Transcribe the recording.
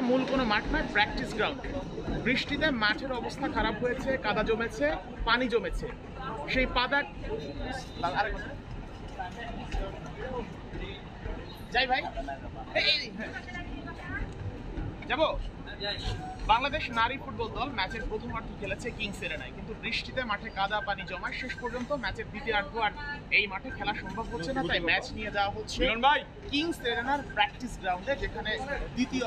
মূল কোনো মাঠ নয়, প্র্যাকটিস গ্রাউন্ড। বৃষ্টিতে মাঠের অবস্থা খারাপ হয়েছে, কাদা জমেছে, পানি জমেছে। সেই পাদা যাই ভাই যাবো। বাংলাদেশ নারী ফুটবল দল ম্যাচের প্রথমার্ধ খেলেছে কিংস এরেনায়, কিন্তু বৃষ্টিতে মাঠে কাদা পানি জমায় শেষ পর্যন্ত ম্যাচের দ্বিতীয়ার্ধ আর এই মাঠে খেলা সম্ভব হচ্ছে না। তাই ম্যাচ নিয়ে যাওয়া হচ্ছে কিংস এরেনার প্র্যাকটিস গ্রাউন্ডে, যেখানে দ্বিতীয়